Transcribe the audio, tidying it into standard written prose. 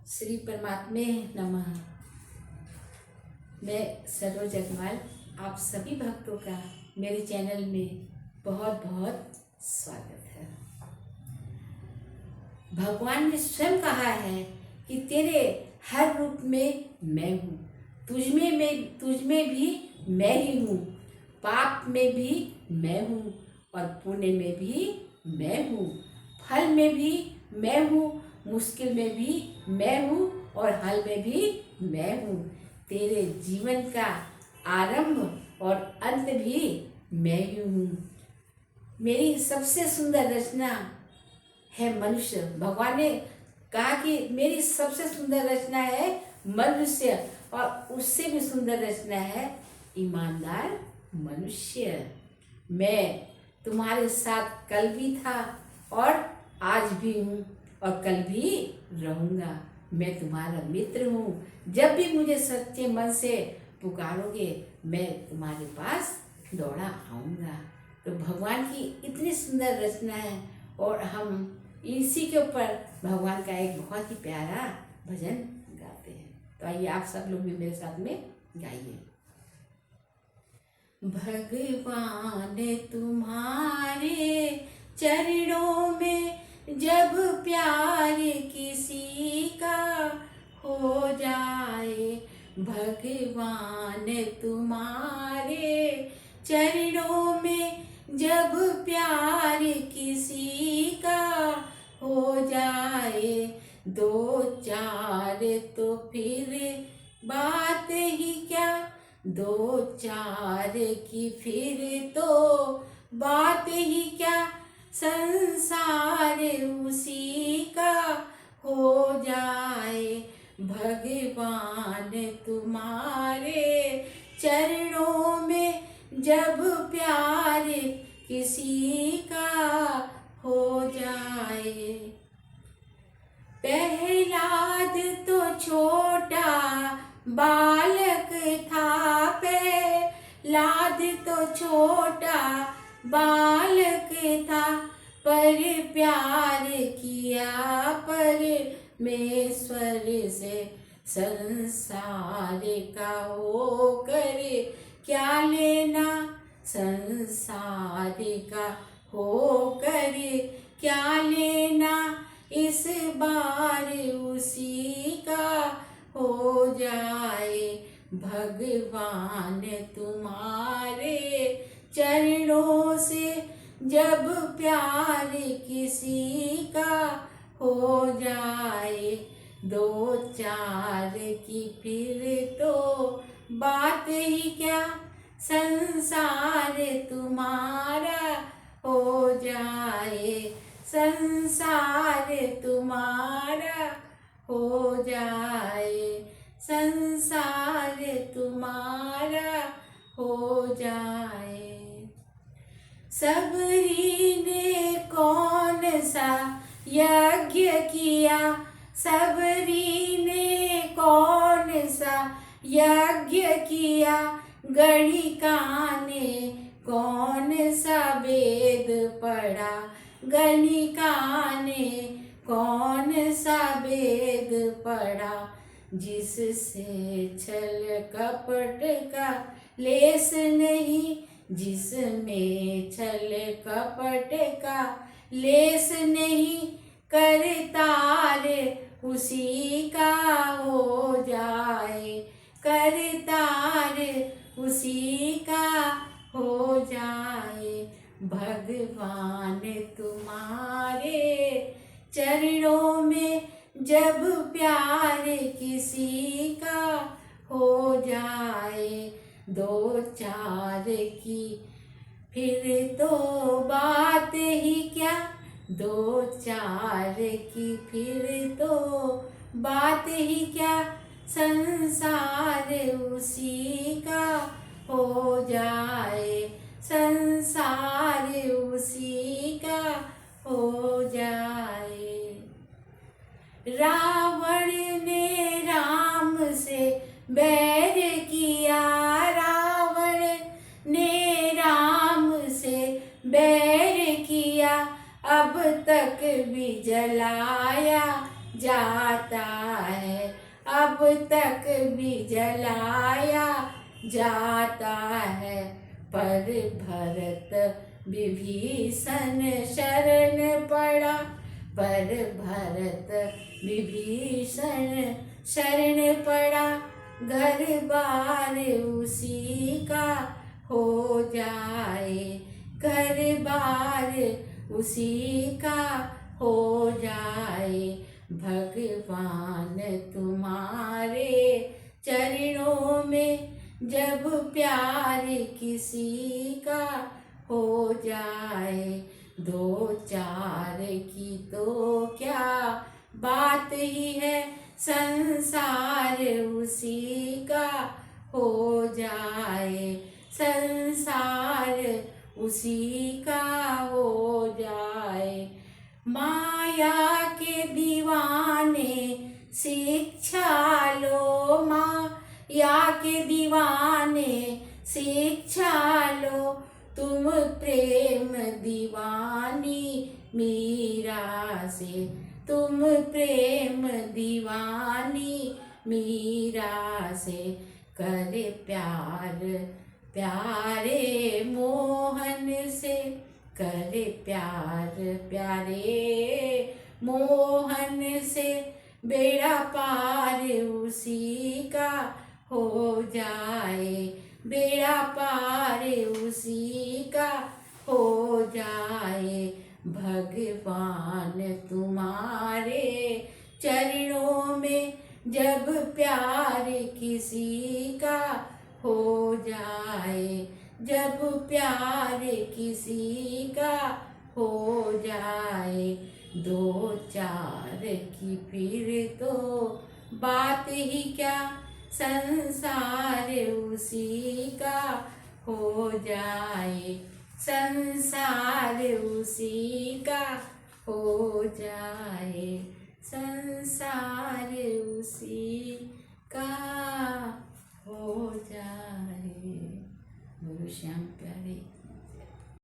श्री परमात्मे नमः। मैं सरोज अग्रवाल आप सभी भक्तों का मेरे चैनल में बहुत बहुत स्वागत है। भगवान ने स्वयं कहा है कि तेरे हर रूप में मैं हूँ, तुझ में भी मैं ही हूँ, पाप में भी मैं हूँ और पुण्य में भी मैं हूँ, फल में भी मैं हूँ, मुश्किल में भी मैं हूँ और हल में भी मैं हूँ। तेरे जीवन का आरंभ और अंत भी मैं ही हूँ। मेरी सबसे सुंदर रचना है मनुष्य। भगवान ने कहा कि मेरी सबसे सुंदर रचना है मनुष्य और उससे भी सुंदर रचना है ईमानदार मनुष्य। मैं तुम्हारे साथ कल भी था और आज भी हूँ और कल भी रहूँगा। मैं तुम्हारा मित्र हूँ। जब भी मुझे सच्चे मन से पुकारोगे मैं तुम्हारे पास दौड़ा आऊँगा। तो भगवान की इतनी सुंदर रचना है और हम इसी के ऊपर भगवान का एक बहुत ही प्यारा भजन गाते हैं। तो आइए आप सब लोग भी मेरे साथ में गाइए। भगवान तुम्हारे चरणों में जब प्यार किसी का हो जाए, भगवान तुम्हारे चरणों में जब प्यार किसी का हो जाए, दो चार तो फिर बात ही क्या, दो चार की फिर तो बात ही क्या, संसार उसी का हो जाए, भगवान तुम्हारे चरणों में जब प्यार किसी का हो जाए। प्रहलाद तो छोटा बालक था, प्रहलाद तो छोटा बालक था, पर प्यार किया परमेश्वर से, संसार का होकर क्या लेना, संसार का होकर क्या लेना, इस बार उसी का हो जाए, भगवान तुम्हारे चरणों से जब प्यार किसी का हो जाए, दो चार की फिर तो बात ही क्या, संसार तुम्हारा हो जाए, संसार तुम्हारा हो जाए, संसार तुम्हारा हो जाए। सबरी ने कौन सा यज्ञ किया, सबरी ने कौन सा यज्ञ किया, गणिका ने कौन सा वेद पढ़ा, गणिका ने कौन सा वेद पढ़ा, जिससे छल कपट का लेस नहीं, जिसमें छल कपट का लेस नहीं, करतार उसी का हो जाए, करतार उसी का हो जाए, भगवान तुम्हारे चरणों में जब प्यार किसी का हो जाए, दो चार की फिर तो बात ही क्या, दो चार की फिर तो बात ही क्या, संसार उसी का हो जाए, संसार उसी का हो जाए। रावण ने राम से बैर किया, रावण ने राम से बैर किया, अब तक भी जलाया जाता है, अब तक भी जलाया जाता है। पर भरत विभीषण शरण पड़ा, पर भरत विभीषण शरण पड़ा। घर बार उसी का हो जाए, घर बार उसी का हो जाए। भगवान तुम्हारे चरणों में जब प्यार किसी का हो जाए, दो चार की तो क्या बात ही है, संसार उसी का हो जाए, संसार उसी का हो जाए। माया के दीवाने शिक्षा लो, माया के दीवाने शिक्षा लो, तुम प्रेम दीवानी मीरा से, तुम प्रेम दीवानी मीरा से। करे प्यार प्यारे मोहन से, करे प्यार प्यारे मोहन से। बेड़ा पार उसी का हो जाए, बेड़ा पार उसी का हो जाए। भगवान तुम्हारे चरणों में जब प्यार किसी का हो जाए, जब प्यार किसी का हो जाए। दो चार की फिर तो बात ही क्या, संसार उसी का हो जाए, संसार उसी का हो जाए, संसार उसी का हो जाए। गुरु श्याम प्यारे।